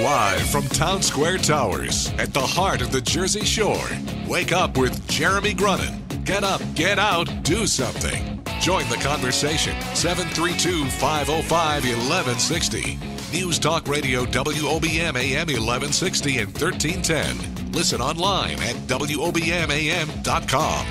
Live from Town Square Towers at the heart of the Jersey Shore. Wake up with Jeremy Grunin. Get up, get out, do something. Join the conversation. 732-505-1160. News Talk Radio WOBM AM 1160 and 1310. Listen online at WOBMAM.com.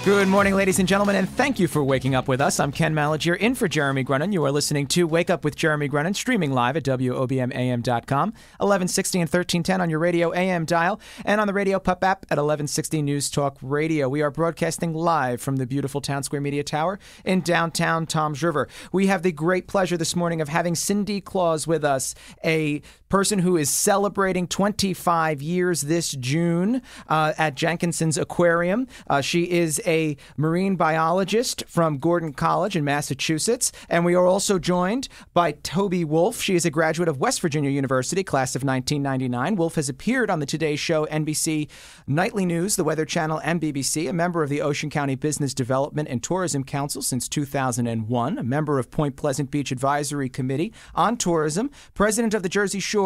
Good morning, ladies and gentlemen, and thank you for waking up with us. I'm Ken Malagiere, in for Jeremy Grunin. You are listening to Wake Up with Jeremy Grunin, streaming live at WOBMAM.com, 1160 and 1310 on your radio AM dial, and on the Radio Pup app at 1160 News Talk Radio. We are broadcasting live from the beautiful Town Square Media Tower in downtown Toms River. We have the great pleasure this morning of having Cindy Claus with us, a person who is celebrating 25 years this June at Jenkinsons Aquarium. She is a marine biologist from Gordon College in Massachusetts. And we are also joined by Toby Wolf. She is a graduate of West Virginia University, class of 1999. Wolf has appeared on the Today Show, NBC Nightly News, the Weather Channel, and BBC, a member of the Ocean County Business Development and Tourism Council since 2001, a member of Point Pleasant Beach Advisory Committee on Tourism, president of the Jersey Shore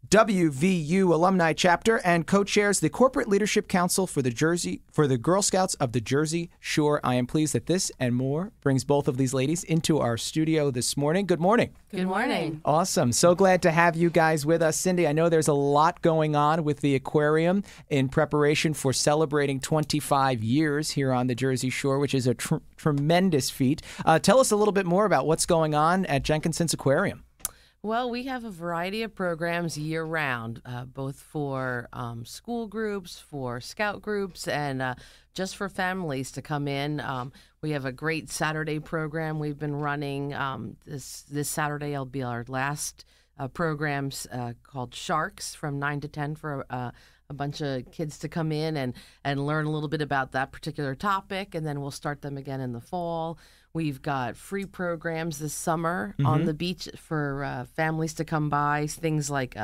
WVU alumni chapter, and co-chairs the Corporate Leadership Council for the Girl Scouts of the Jersey Shore. I am pleased that this and more brings both of these ladies into our studio this morning. Good morning. Good morning. Awesome. So glad to have you guys with us. Cindy, I know there's a lot going on with the aquarium in preparation for celebrating 25 years here on the Jersey Shore, which is a tremendous feat. Tell us a little bit more about what's going on at Jenkinsons Aquarium. Well, we have a variety of programs year-round, both for school groups, for scout groups, and just for families to come in. We have a great Saturday program we've been running. This Saturday will be our last programs called Sharks from 9 to 10 for a bunch of kids to come in and learn a little bit about that particular topic, and then we'll start them again in the fall. We've got free programs this summer on the beach for families to come by, things like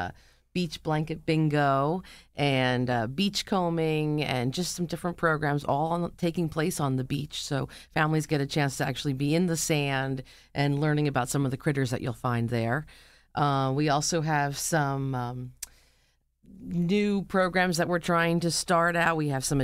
beach blanket bingo and beach combing and just some different programs all taking place on the beach. So families get a chance to actually be in the sand and learning about some of the critters that you'll find there. We also have some new programs that we're trying to start out. We have some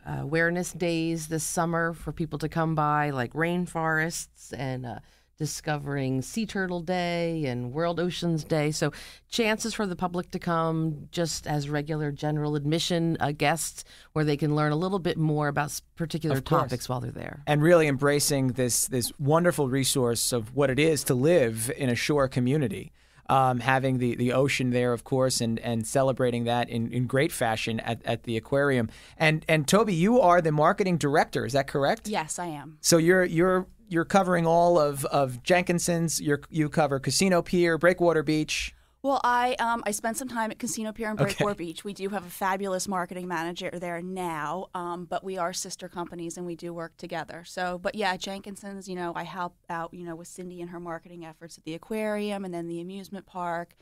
awareness days this summer for people to come by, like rainforests and discovering Sea Turtle Day and World Oceans Day. So chances for the public to come just as regular general admission guests where they can learn a little bit more about particular topics while they're there. And really embracing this wonderful resource of what it is to live in a shore community. Having the ocean there, of course, and celebrating that in great fashion at the aquarium. And Toby, you are the marketing director. Is that correct? Yes, I am. So you're covering all of Jenkinsons. You cover Casino Pier, Breakwater Beach. Well, I spent some time at Casino Pier and Breakwater Beach. We do have a fabulous marketing manager there now, but we are sister companies and we do work together. So, but yeah, Jenkinsons, I help out, with Cindy and her marketing efforts at the aquarium and then the amusement park,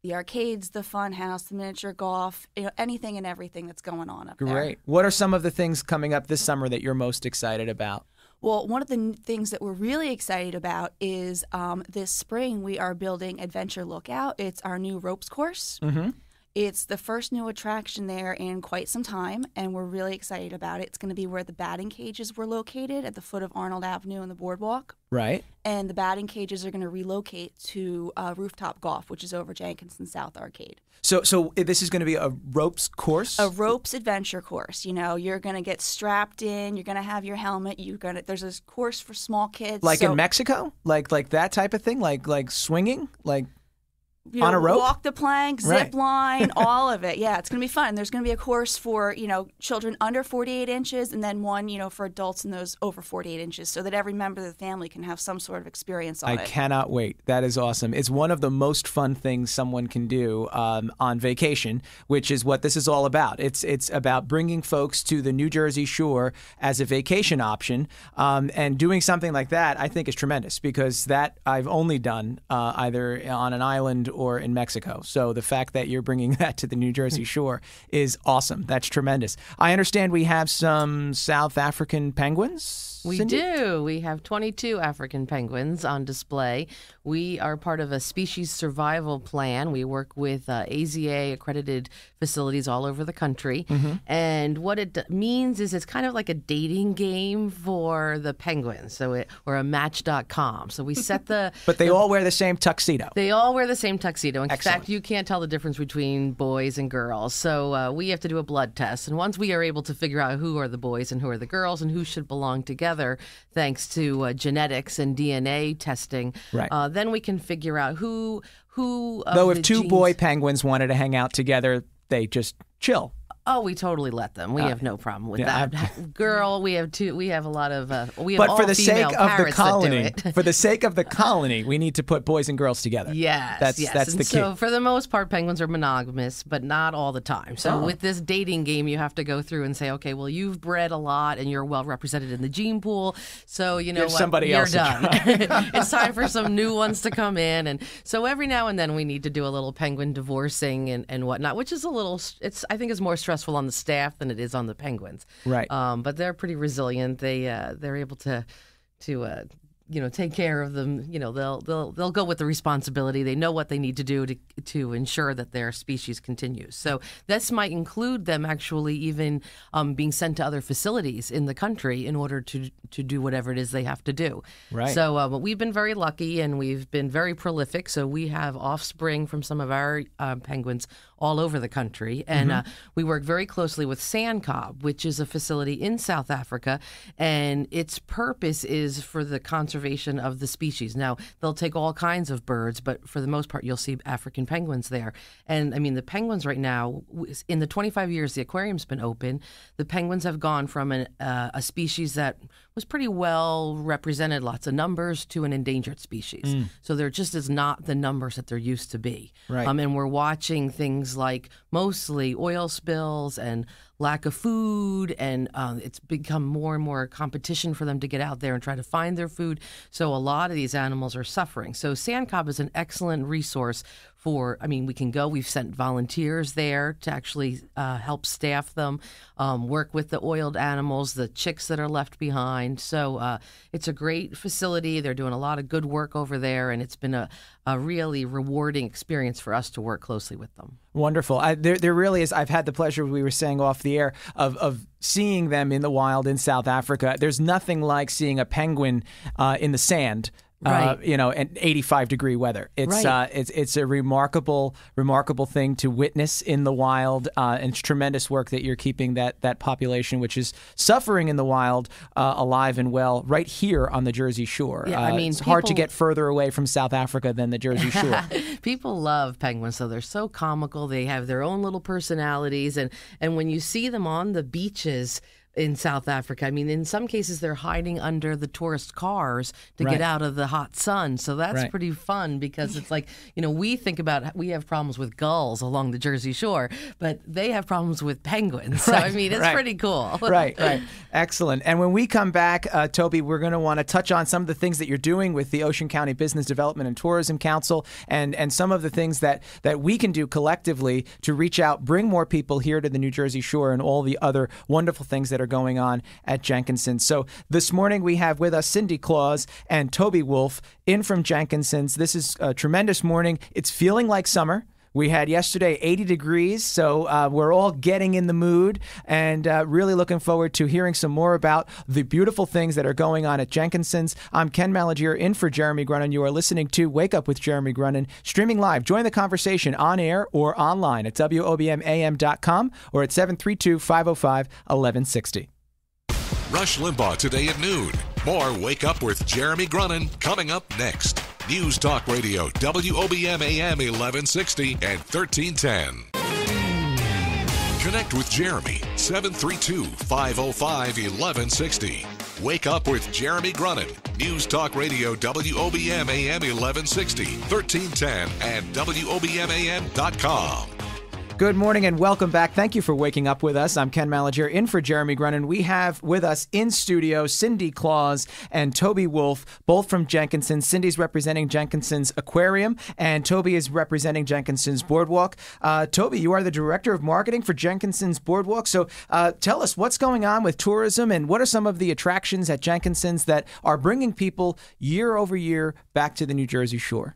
the arcades, the fun house, the miniature golf, anything and everything that's going on up there. Great. What are some of the things coming up this summer that you're most excited about? Well, one of the things that we're really excited about is this spring we are building Adventure Lookout. It's our new ropes course. Mm-hmm. It's the first new attraction there in quite some time, and we're really excited about it. It's going to be where the batting cages were located at the foot of Arnold Avenue and the boardwalk. Right. And the batting cages are going to relocate to Rooftop Golf, which is over Jenkinson South Arcade. So this is going to be a ropes course? A ropes adventure course. You're going to get strapped in. You're going to have your helmet. There's a course for small kids. Like in Mexico? Like that type of thing? Like swinging? Like on a rope? Walk the plank, zip line, all of it. Yeah, it's going to be fun. There's going to be a course for, children under 48 inches and then one, for adults in those over 48 inches so that every member of the family can have some sort of experience on it. I cannot wait. That is awesome. It's one of the most fun things someone can do on vacation, which is what this is all about. It's about bringing folks to the New Jersey Shore as a vacation option, and doing something like that I think is tremendous because that I've only done either on an island or in Mexico. So the fact that you're bringing that to the New Jersey Shore is awesome. That's tremendous. I understand we have some South African penguins. We Cindy? do. We have 22 African penguins on display. We are part of a species survival plan. We work with AZA accredited facilities all over the country. And what it means is it's kind of like a dating game for the penguins. Or a Match.com. So we set the... But they all wear the same tuxedo. They all wear the same tuxedo. In Excellent. fact, you can't tell the difference between boys and girls. So we have to do a blood test. And once we are able to figure out who are the boys and who are the girls and who should belong together, thanks to genetics and DNA testing, then we can figure out who Though if two boy penguins wanted to hang out together, they just chill. Oh, we totally let them. We have no problem with that. Girl, we have a lot of we have But all for the sake of the colony, for the sake of the colony, we need to put boys and girls together. Yes, that's and the key. So for the most part, penguins are monogamous, but not all the time. So with this dating game, you have to go through and say, okay, well, you've bred a lot and you're well represented in the gene pool, so you know Give what, somebody you're else a done. It's time for some new ones to come in, and so every now and then we need to do a little penguin divorcing and whatnot, which is I think is more stressful on the staff than it is on the penguins. Right. But they're pretty resilient. They're able to take care of them. They'll go with the responsibility. They know what they need to do to ensure that their species continues. So this might include them actually even being sent to other facilities in the country in order to do whatever it is they have to do. Right. So but we've been very lucky and we've been very prolific. So we have offspring from some of our penguins all over the country. And we work very closely with Sandcob, which is a facility in South Africa. And its purpose is for the conservation of the species. Now, they'll take all kinds of birds, but for the most part, you'll see African penguins there. And I mean, the penguins right now, in the 25 years the aquarium's been open, the penguins have gone from a species that was pretty well represented, lots of numbers, to an endangered species. So there just is not the numbers that there used to be. Right. And we're watching things like mostly oil spills and lack of food, and it's become more and more competition for them to get out there and try to find their food. So a lot of these animals are suffering. So Sandcob is an excellent resource we can go. We've sent volunteers there to actually help staff them, work with the oiled animals, the chicks that are left behind. So it's a great facility. They're doing a lot of good work over there, and it's been a really rewarding experience for us to work closely with them. Wonderful. There really is. I've had the pleasure, we were saying off the air, of seeing them in the wild in South Africa. There's nothing like seeing a penguin in the sand. Right. And 85-degree weather. It's a remarkable thing to witness in the wild, and it's tremendous work that you're keeping that population, which is suffering in the wild, alive and well, right here on the Jersey Shore. Yeah, it's hard to get further away from South Africa than the Jersey Shore. People love penguins, so they're so comical. They have their own little personalities, and when you see them on the beaches in South Africa, I mean, in some cases, they're hiding under the tourist cars to get out of the hot sun. So that's pretty fun, because it's like, we have problems with gulls along the Jersey Shore, but they have problems with penguins. So, I mean, it's pretty cool. Right. Excellent. And when we come back, Toby, we're going to want to touch on some of the things that you're doing with the Ocean County Business Development and Tourism Council, and some of the things that we can do collectively to reach out, bring more people here to the New Jersey Shore, and all the other wonderful things that are going on at Jenkinsons. So this morning we have with us Cindy Claus and Toby Wolf in from Jenkinsons. This is a tremendous morning. It's feeling like summer. We had yesterday 80 degrees, so we're all getting in the mood, and really looking forward to hearing some more about the beautiful things that are going on at Jenkinsons. I'm Ken Malagiere in for Jeremy Grunin. You are listening to Wake Up with Jeremy Grunin, streaming live. Join the conversation on air or online at WOBMAM.com or at 732-505-1160. Rush Limbaugh today at noon. More Wake Up with Jeremy Grunin coming up next. News Talk Radio, WOBM AM 1160 and 1310. Connect with Jeremy, 732-505-1160. Wake Up with Jeremy Grunin. News Talk Radio, WOBM AM 1160, 1310, and WOBMAM.com. Good morning and welcome back. Thank you for waking up with us. I'm Ken Malagiere in for Jeremy Grunin. We have with us in studio Cindy Claus and Toby Wolf, both from Jenkinsons. Cindy's representing Jenkinsons Aquarium and Toby is representing Jenkinsons Boardwalk. Toby, you are the Director of Marketing for Jenkinsons Boardwalk. So tell us what's going on with tourism and what are some of the attractions at Jenkinsons that are bringing people year over year back to the New Jersey shore?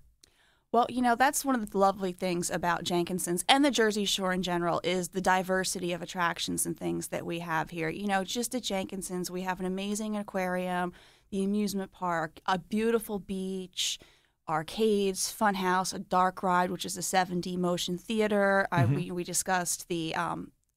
Well, that's one of the lovely things about Jenkinsons and the Jersey Shore in general is the diversity of attractions and things that we have here. Just at Jenkinsons, we have an amazing aquarium, the amusement park, a beautiful beach, arcades, funhouse, a dark ride, which is a 7D motion theater. We discussed the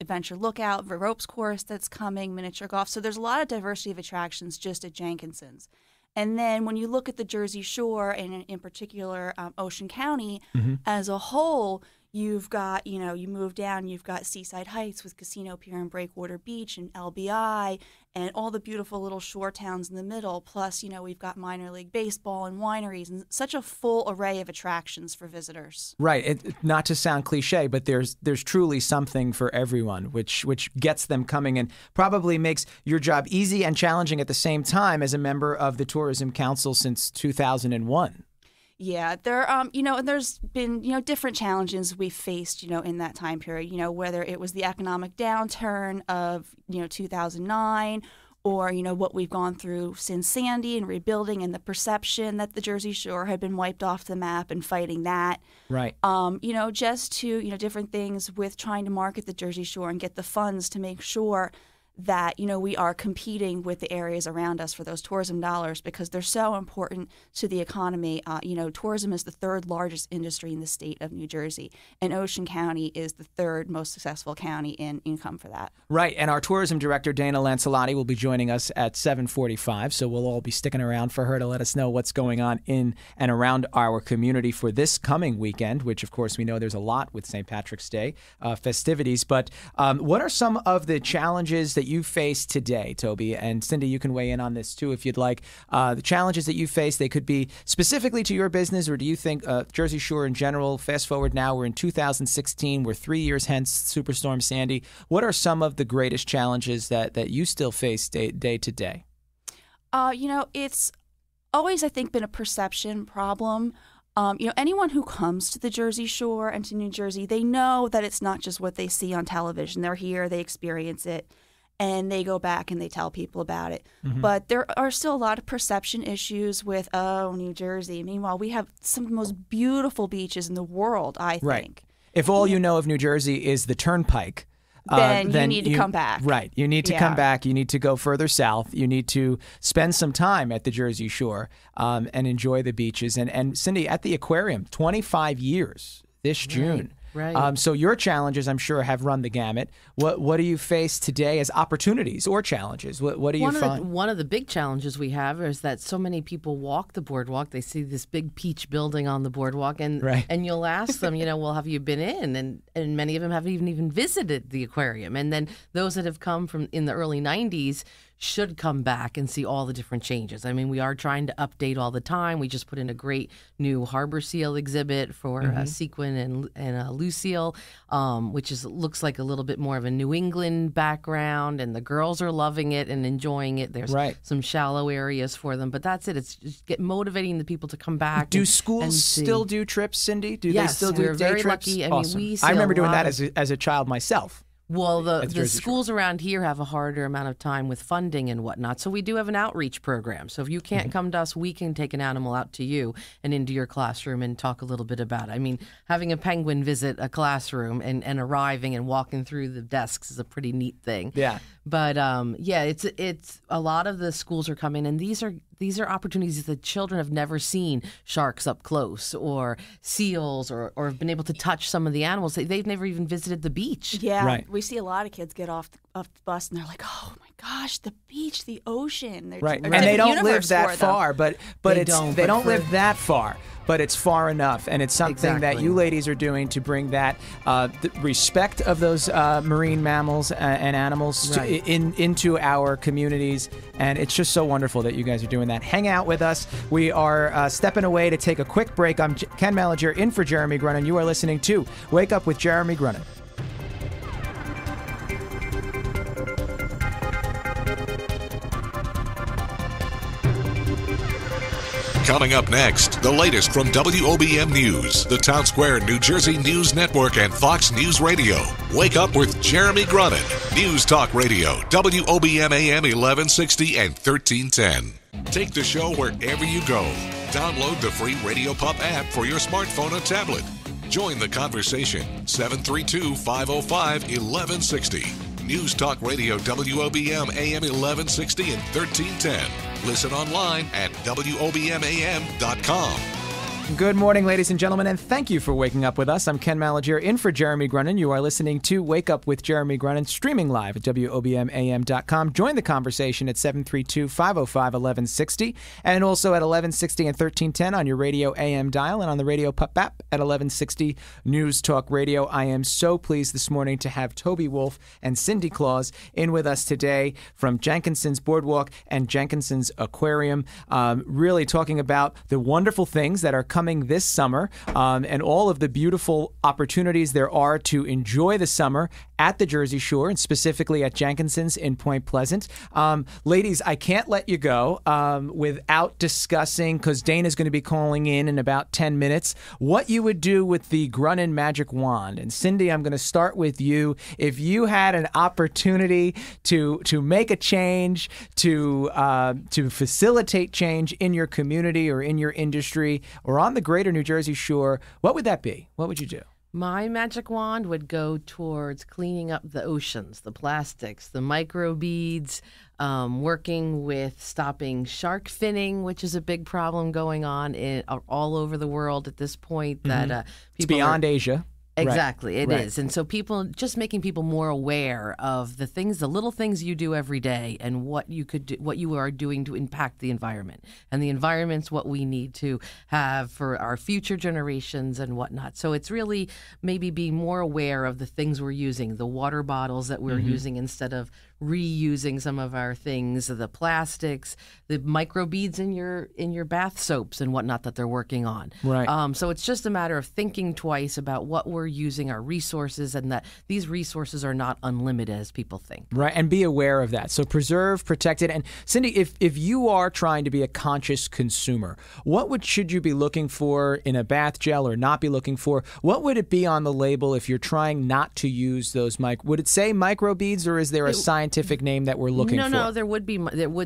Adventure Lookout, the ropes course that's coming, miniature golf. So there's a lot of diversity of attractions just at Jenkinsons. And then when you look at the Jersey Shore, and in particular Ocean County as a whole, you've got, you move down, you've got Seaside Heights with Casino Pier and Breakwater Beach and LBI and all the beautiful little shore towns in the middle. Plus, we've got minor league baseball and wineries and such a full array of attractions for visitors. Right. Not to sound cliche, but there's truly something for everyone, which gets them coming and probably makes your job easy and challenging at the same time as a member of the Tourism Council since 2001. Yeah, and there's been, different challenges we've faced, in that time period, whether it was the economic downturn of, 2009 or, what we've gone through since Sandy and rebuilding and the perception that the Jersey Shore had been wiped off the map and fighting that. Right. Just to, different things with trying to market the Jersey Shore and get the funds to make sure that, we are competing with the areas around us for those tourism dollars because they're so important to the economy. Tourism is the third largest industry in the state of New Jersey, and Ocean County is the third most successful county in income for that. Right, and our tourism director, Dana Lancelotti, will be joining us at 7:45, so we'll all be sticking around for her to let us know what's going on in and around our community for this coming weekend, which, of course, we know there's a lot with St. Patrick's Day festivities. But what are some of the challenges that you face today, Toby? And Cindy, you can weigh in on this too if you'd like. The challenges that you face, they could be specifically to your business, or do you think Jersey Shore in general? Fast forward now, we're in 2016. We're 3 years hence Superstorm Sandy. What are some of the greatest challenges that you still face day to day? It's always, I think, been a perception problem. Anyone who comes to the Jersey Shore and to New Jersey, they know that it's not just what they see on television. They're here, they experience it, and they go back and they tell people about it. But there are still a lot of perception issues with, New Jersey. Meanwhile, we have some of the most beautiful beaches in the world, I think. Right. If all you know of New Jersey is the Turnpike, then you need to come back. Right. You need to come back. You need to go further south. You need to spend some time at the Jersey Shore and enjoy the beaches. And Cindy, at the aquarium, 25 years this June. Right. So your challenges, I'm sure, have run the gamut. What do you face today as opportunities or challenges? What do you find? One of the big challenges we have is that so many people walk the boardwalk. They see this big peach building on the boardwalk, and you'll ask them, well, have you been in? And many of them haven't even visited the aquarium. And then those that have come from in the early 90s should come back and see all the different changes. I mean, we are trying to update all the time. We just put in a great new harbor seal exhibit for Sequin and Lucille, which looks like a little bit more of a New England background, and the girls are loving it and enjoying it. There's some shallow areas for them, but that's it. It's just motivating the people to come back. Do schools still do trips, Cindy? Do they still do we're day very trips? lucky. Awesome. I remember doing that as a child myself. Well, the schools around here have a harder amount of time with funding and whatnot. So we do have an outreach program. So if you can't come to us, we can take an animal out to you and into your classroom and talk a little bit about it. I mean, having a penguin visit a classroom and arriving and walking through the desks is a pretty neat thing. Yeah. But it's a lot of the schools are coming, and these are opportunities that children have never seen sharks up close or seals or have been able to touch some of the animals. They've never even visited the beach. Yeah, we see a lot of kids get off the bus and they're like, oh my gosh, the beach, the ocean. And they don't live that far, but they don't live that far. But it's far enough, and it's something that you ladies are doing to bring that the respect of those marine mammals and animals into our communities, and it's just so wonderful that you guys are doing that. Hang out with us. We are stepping away to take a quick break. I'm Ken Malagiere in for Jeremy Grunin. You are listening to Wake Up with Jeremy Grunin. Coming up next, the latest from WOBM News, the Town Square, New Jersey News Network, and Fox News Radio. Wake up with Jeremy Grunin. News Talk Radio, WOBM AM 1160 and 1310. Take the show wherever you go. Download the free Radio Pup app for your smartphone or tablet. Join the conversation, 732-505-1160. News Talk Radio, WOBM AM 1160 and 1310. Listen online at WOBMAM.com. Good morning, ladies and gentlemen, and thank you for waking up with us. I'm Ken Malagiere, in for Jeremy Grunin. You are listening to Wake Up with Jeremy Grunin, streaming live at WOBMAM.com. Join the conversation at 732-505-1160, and also at 1160 and 1310 on your radio AM dial, and on the Radio Pup app at 1160 News Talk Radio. I am so pleased this morning to have Toby Wolf and Cindy Claus in with us today from Jenkinsons Boardwalk and Jenkinsons Aquarium, really talking about the wonderful things that are coming this summer, and all of the beautiful opportunities there are to enjoy the summer at the Jersey Shore, and specifically at Jenkinsons in Point Pleasant. Ladies, I can't let you go without discussing, because Dana's going to be calling in about 10 minutes, what you would do with the Grunin Magic Wand. And Cindy, I'm going to start with you. If you had an opportunity to make a change, to facilitate change in your community or in your industry or on the greater New Jersey Shore, what would that be? What would you do? My magic wand would go towards cleaning up the oceans, the plastics, the microbeads, working with stopping shark finning, which is a big problem going on all over the world at this point. That people it's beyond Asia. Exactly, it is. And so just making people more aware of the little things you do every day, and what you are doing to impact the environment. And the environment's what we need to have for our future generations and whatnot. So it's really maybe being more aware of the things we're using, the water bottles that we're using instead of reusing some of our things, the plastics, the microbeads in your bath soaps and whatnot that they're working on. Right. So it's just a matter of thinking twice about what we're using, our resources, and that these resources are not unlimited as people think. Right, and be aware of that. So preserve, protect it. And Cindy, if you are trying to be a conscious consumer, should you be looking for in a bath gel or not be looking for? What would it be on the label if you're trying not to use those would it say microbeads, or is there a scientific name that we're looking for? No, there would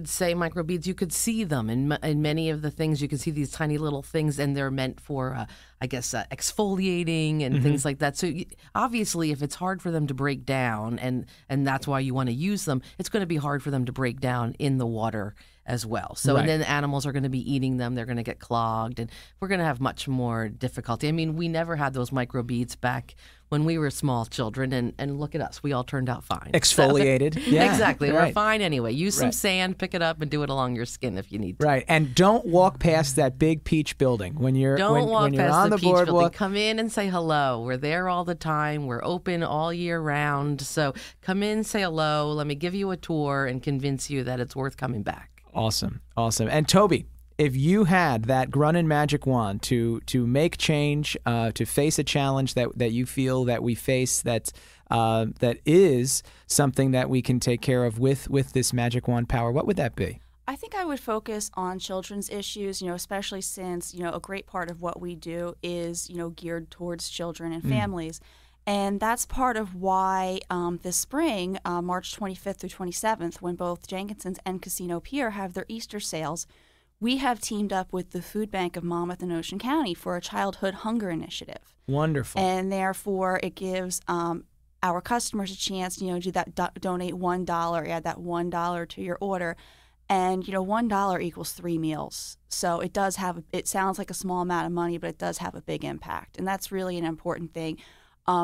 say microbeads. You could see them in many of the things. You can see these tiny little things, and they're meant for, exfoliating and things like that. So obviously, if it's hard for them to break down, and that's why you want to use them, it's going to be hard for them to break down in the water as well. So Right. And then animals are going to be eating them. They're going to get clogged, and we're going to have much more difficulty. I mean, we never had those microbeads back when we were small children, and look at us. We all turned out fine. Exfoliated. So, Yeah, exactly. right. We're fine anyway. Use some Right. sand, pick it up, and do it along your skin if you need to. Right, and don't walk past that big peach building when you're Walk you're past on the the peach building. boardwalk. Come in and say hello. We're there all the time. We're open all year round. So come in, say hello. Let me give you a tour and convince you that it's worth coming back. Awesome. And Toby, if you had that Grunin Magic Wand to make change, to face a challenge that you feel that we face, that is something that we can take care of with this Magic Wand power, what would that be? I think I would focus on children's issues, especially since, a great part of what we do is, geared towards children and families. And that's part of why this spring, March 25th through 27th, when both Jenkinsons and Casino Pier have their Easter sales, we have teamed up with the Food Bank of Monmouth and Ocean County for a childhood hunger initiative. Wonderful. And therefore, it gives our customers a chance, to do that, donate $1, add that $1 to your order. And, $1 equals 3 meals. So it sounds like a small amount of money, but it does have a big impact. And that's really an important thing.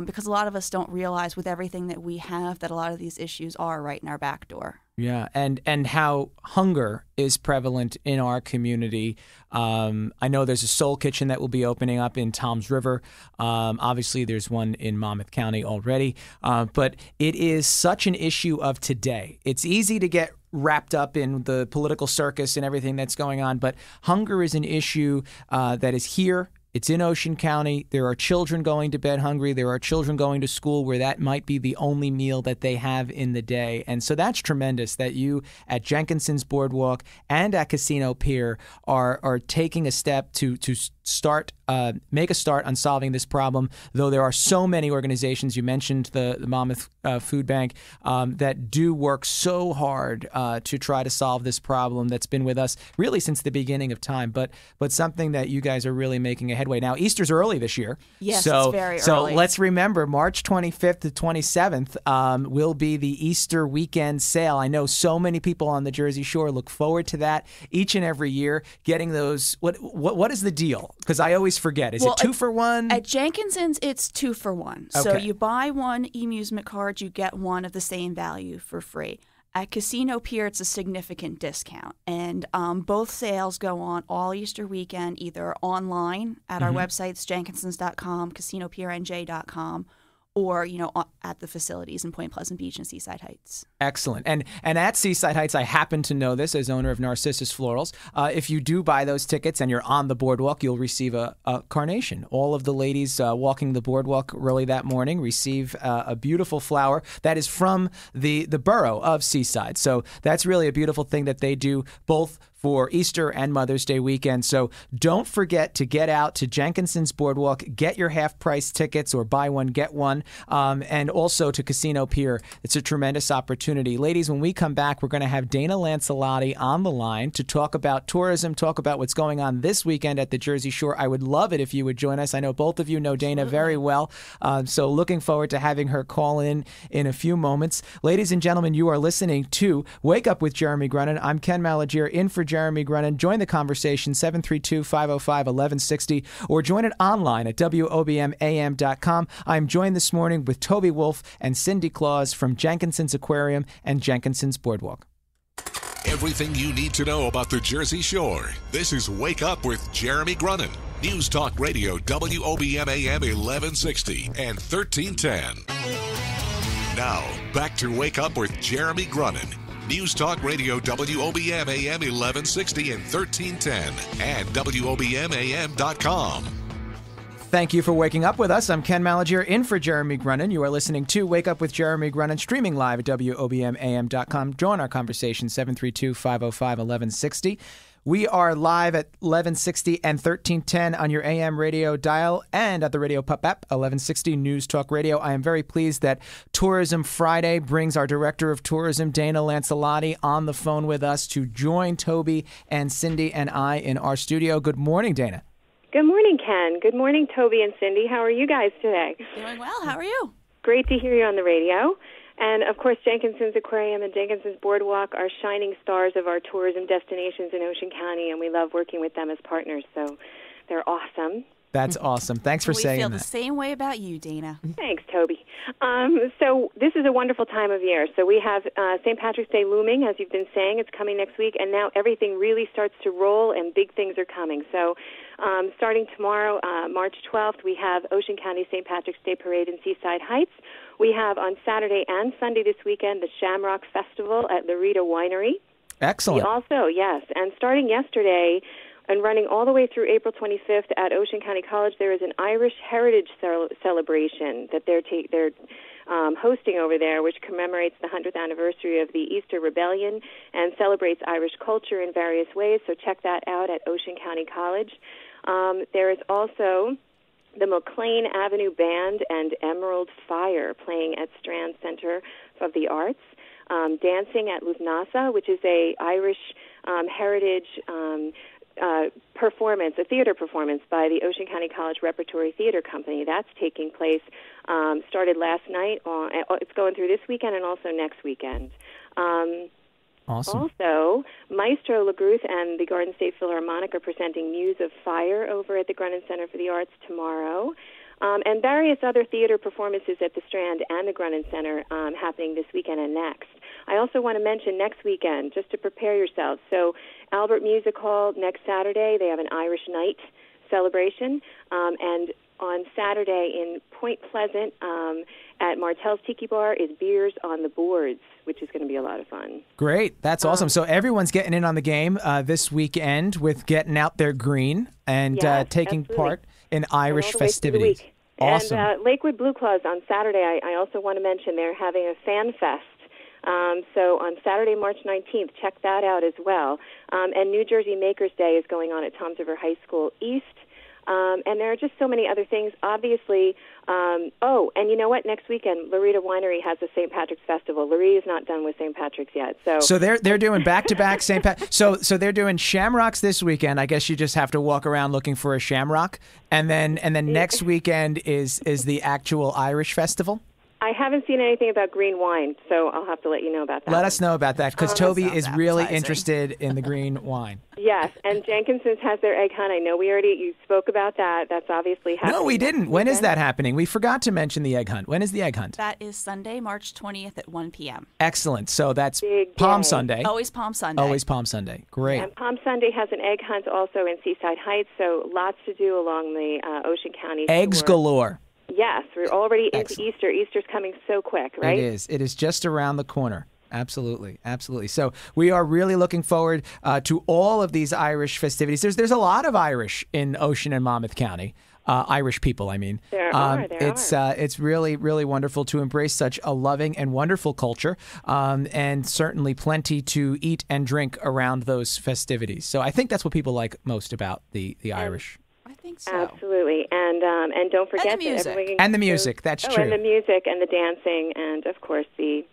Because a lot of us don't realize with everything that we have that a lot of these issues are right in our back door. Yeah, and how hunger is prevalent in our community. I know there's a Soul Kitchen that will be opening up in Toms River. Obviously, there's one in Monmouth County already. But it is such an issue of today. It's easy to get wrapped up in the political circus and everything that's going on, but hunger is an issue that is here It's in Ocean County. There are children going to bed hungry. There are children going to school where that might be the only meal that they have in the day. And so that's tremendous that you at Jenkinsons Boardwalk and at Casino Pier are taking a step to make a start on solving this problem, though there are so many organizations. You mentioned the Monmouth Food Bank that do work so hard to try to solve this problem that's been with us really since the beginning of time, but something that you guys are really making a headway. Now, Easter's early this year. Yes, it's very early. So let's remember, March 25th to 27th will be the Easter weekend sale. I know so many people on the Jersey Shore look forward to that each and every year, getting those. What is the deal? Because I always forget. Is it 2 for 1? At Jenkinsons, it's 2 for 1. Okay. So you buy one eMusement card, you get one of the same value for free. At Casino Pier, it's a significant discount. And both sales go on all Easter weekend, either online at our websites, jenkinsons.com, casinopierNJ.com, or, at the facilities in Point Pleasant Beach and Seaside Heights. Excellent. And at Seaside Heights, I happen to know this as owner of Narcissus Florals. If you do buy those tickets and you're on the boardwalk, you'll receive a carnation. All of the ladies walking the boardwalk early that morning receive a beautiful flower that is from the borough of Seaside. So that's really a beautiful thing that they do both for Easter and Mother's Day weekend. So don't forget to get out to Jenkinsons Boardwalk, get your half-price tickets or buy one, get one, and also to Casino Pier. It's a tremendous opportunity. Ladies, when we come back, we're going to have Dana Lancelotti on the line to talk about tourism, talk about what's going on this weekend at the Jersey Shore. I would love it if you would join us. I know both of you know Dana very well, so looking forward to having her call in a few moments. Ladies and gentlemen, you are listening to Wake Up with Jeremy Grunin. I'm Ken Malagiere, in for Jeremy Grunin. Join the conversation, 732-505-1160, or join it online at WOBMAM.com. I'm joined this morning with Toby Wolf and Cindy Claus from Jenkinsons Aquarium and Jenkinsons Boardwalk. Everything you need to know about the Jersey Shore. This is Wake Up with Jeremy Grunin. News Talk Radio, WOBMAM 1160 and 1310. Now, back to Wake Up with Jeremy Grunin. News Talk Radio, WOBM AM 1160 and 1310, and WOBMAM.com. Thank you for waking up with us. I'm Ken Malagiere, in for Jeremy Grunin. You are listening to Wake Up with Jeremy Grunin, streaming live at WOBMAM.com. Join our conversation, 732-505-1160. We are live at 1160 and 1310 on your AM radio dial and at the Radio Pup app, 1160 News Talk Radio. I am very pleased that Tourism Friday brings our Director of Tourism, Dana Lancelotti, on the phone with us to join Toby and Cindy and I in our studio. Good morning, Dana. Good morning, Ken. Good morning, Toby and Cindy. How are you guys today? Doing well. How are you? Great to hear you on the radio. And, of course, Jenkinsons Aquarium and Jenkinsons Boardwalk are shining stars of our tourism destinations in Ocean County, and we love working with them as partners, so they're awesome. That's awesome. Thanks for saying that. We feel the same way about you, Dana. Thanks, Toby. So this is a wonderful time of year. So we have St. Patrick's Day looming, as you've been saying. It's coming next week, and now everything really starts to roll, and big things are coming. So starting tomorrow, March 12th, we have Ocean County St. Patrick's Day Parade in Seaside Heights. We have on Saturday and Sunday this weekend the Shamrock Festival at the Rita Winery. Excellent. We also, yes, and starting yesterday and running all the way through April 25th at Ocean County College, there is an Irish Heritage celebration that they're hosting over there, which commemorates the 100th anniversary of the Easter Rebellion and celebrates Irish culture in various ways. So check that out at Ocean County College. There is also the McLean Avenue Band and Emerald Fire playing at Strand Center of the Arts. Dancing at Lufthansa, which is a Irish heritage performance, a theater performance by the Ocean County College Repertory Theater Company. That's taking place, started last night. It's going through this weekend and also next weekend. Awesome. Also, Maestro LaGruth and the Garden State Philharmonic are presenting Muse of Fire over at the Grunin Center for the Arts tomorrow. And various other theater performances at the Strand and the Grunin Center happening this weekend and next. I also want to mention next weekend, just to prepare yourselves. So Albert Music Hall next Saturday, they have an Irish Night celebration. And on Saturday in Point Pleasant at Martell's Tiki Bar is Beers on the Boards, which is going to be a lot of fun. Great. That's awesome. So everyone's getting in on the game this weekend with getting out their green and taking part in Irish all the way through the festivities. week. Awesome. And Lakewood Blue Claws on Saturday, I also want to mention they're having a fan fest. So on Saturday, March 19th, check that out as well. And New Jersey Makers Day is going on at Toms River High School East. And there are just so many other things. Obviously, and you know what? Next weekend, Loretta Winery has the St. Patrick's Festival. Loretta is not done with St. Patrick's yet. So they're doing back-to-back St. Pat. So they're doing shamrocks this weekend. I guess you just have to walk around looking for a shamrock. And then next weekend is the actual Irish festival. I haven't seen anything about green wine, so I'll have to let you know about that. Let us know about that, because Toby is really appetizing. interested in the green wine. Yes, and Jenkinsons has their egg hunt. I know you spoke about that. That's obviously happening. No, we didn't. When is that happening? We forgot to mention the egg hunt. When is the egg hunt? That is Sunday, March 20th at 1 p.m. Excellent. So that's Big Palm day. Sunday. Always Palm Sunday. Always Palm Sunday. Great. And Palm Sunday has an egg hunt also in Seaside Heights, so lots to do along the Ocean County Eggs shore. galore. Yes, we're already into Excellent. Easter. Easter's coming so quick, right? It is. It is just around the corner. Absolutely. Absolutely. So we are really looking forward to all of these Irish festivities. There's a lot of Irish in Ocean and Monmouth County. Irish people, I mean. There are. It's really, really wonderful to embrace such a loving and wonderful culture, and certainly plenty to eat and drink around those festivities. So I think that's what people like most about the Irish. I think so. Absolutely, and don't forget And the music. that everybody And the music, that's true. and the music and the dancing, and of course the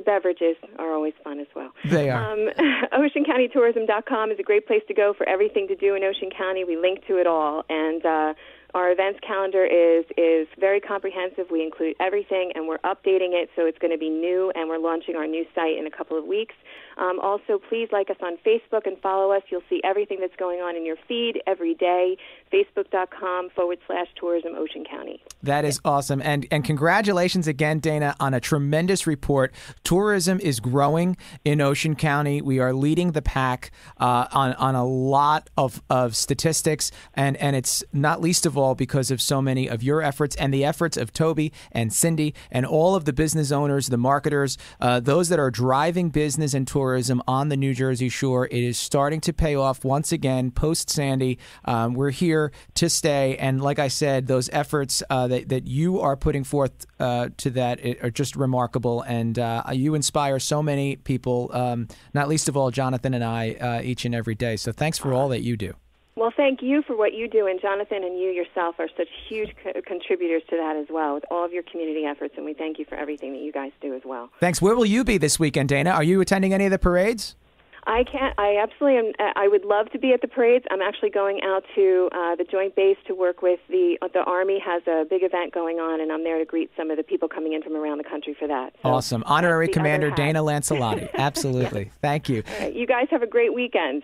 beverages are always fun as well. They are. OceanCountyTourism.com is a great place to go for everything to do in Ocean County. We link to it all, and our events calendar is very comprehensive. We include everything, and we're updating it, so it's going to be new, and we're launching our new site in a couple of weeks. Also, please like us on Facebook and follow us. You'll see everything that's going on in your feed every day, facebook.com/tourism Ocean County. That is awesome. And congratulations again, Dana, on a tremendous report. Tourism is growing in Ocean County. We are leading the pack on a lot of statistics, and it's not least of all because of so many of your efforts and the efforts of Toby and Cindy and all of the business owners, the marketers, those that are driving business and tourism on the New Jersey shore. It is starting to pay off once again post-Sandy. We're here to stay, and like I said, those efforts that you are putting forth to that are just remarkable, and you inspire so many people, not least of all Jonathan and I, each and every day. So thanks for all that you do. Well, thank you for what you do, and Jonathan and you yourself are such huge contributors to that as well, with all of your community efforts, and we thank you for everything that you guys do as well. Thanks. Where will you be this weekend, Dana? Are you attending any of the parades? I can't. I absolutely am. I would love to be at the parades. I'm actually going out to the Joint Base to work with the Army. Has a big event going on, and I'm there to greet some of the people coming in from around the country for that. So Awesome. Honorary that's the Commander other hat. Dana Lancelotti. Absolutely. Yes. Thank you. All right, you guys have a great weekend.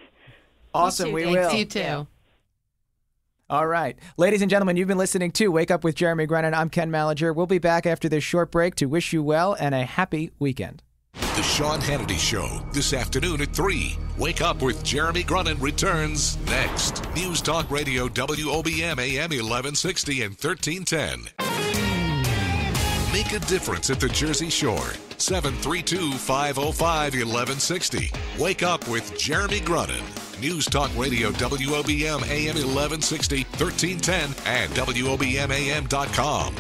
Awesome. too, We thanks. will. You too. All right. Ladies and gentlemen, you've been listening to Wake Up with Jeremy Grennan. I'm Ken Malagiere. We'll be back after this short break to wish you well and a happy weekend. The Sean Hannity Show, this afternoon at 3. Wake Up with Jeremy Grennan returns next. News Talk Radio, WOBM AM 1160 and 1310. Make a difference at the Jersey Shore. 732-505-1160. Wake Up with Jeremy Grennan. News Talk Radio, WOBM AM 1160, 1310, and WOBMAM.com.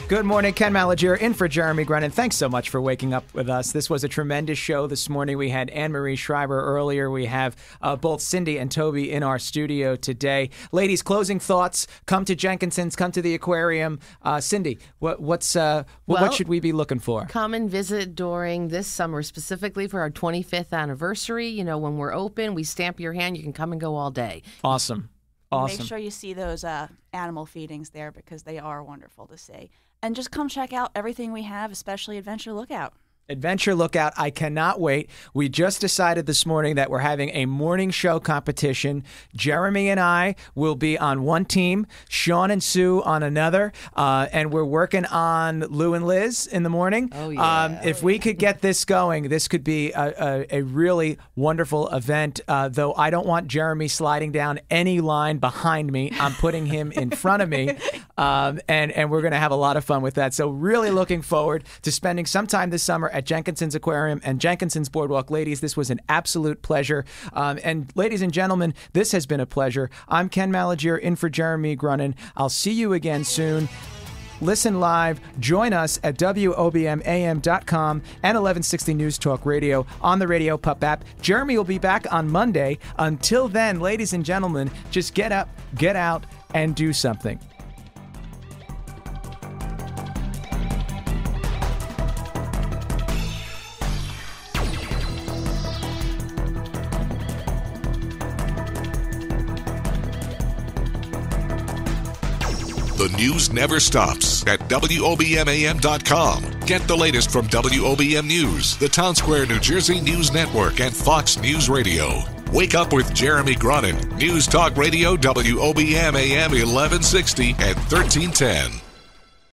Good morning, Ken Malagiere in for Jeremy Grennan. Thanks so much for waking up with us. This was a tremendous show this morning. We had Anne-Marie Schreiber earlier. We have both Cindy and Toby in our studio today. Ladies, closing thoughts. Come to Jenkinsons. Come to the aquarium. Cindy, what should we be looking for? Come and visit during this summer, specifically for our 25th anniversary. You know, when we're open, we stamp your hand. You can come and go all day. Awesome. Awesome. Make sure you see those animal feedings there because they are wonderful to see. And just come check out everything we have, especially Adventure Lookout. Adventure Lookout. I cannot wait. We just decided this morning that we're having a morning show competition. Jeremy and I will be on one team, Sean and Sue on another, and we're working on Lou and Liz in the morning. Oh, yeah. If we could get this going, this could be a really wonderful event, though I don't want Jeremy sliding down any line behind me. I'm putting him in front of me. and we're going to have a lot of fun with that. So really looking forward to spending some time this summer at Jenkinsons Aquarium and Jenkinsons Boardwalk. Ladies, this was an absolute pleasure. And ladies and gentlemen, this has been a pleasure. I'm Ken Malagiere in for Jeremy Grunin. I'll see you again soon. Listen live. Join us at WOBMAM.com and 1160 News Talk Radio on the Radio Pup app. Jeremy will be back on Monday. Until then, ladies and gentlemen, just get up, get out, and do something. The news never stops at WOBMAM.com. Get the latest from WOBM News, the Town Square, New Jersey News Network, and Fox News Radio. Wake up with Jeremy Grunin. News Talk Radio, WOBM AM 1160 and 1310.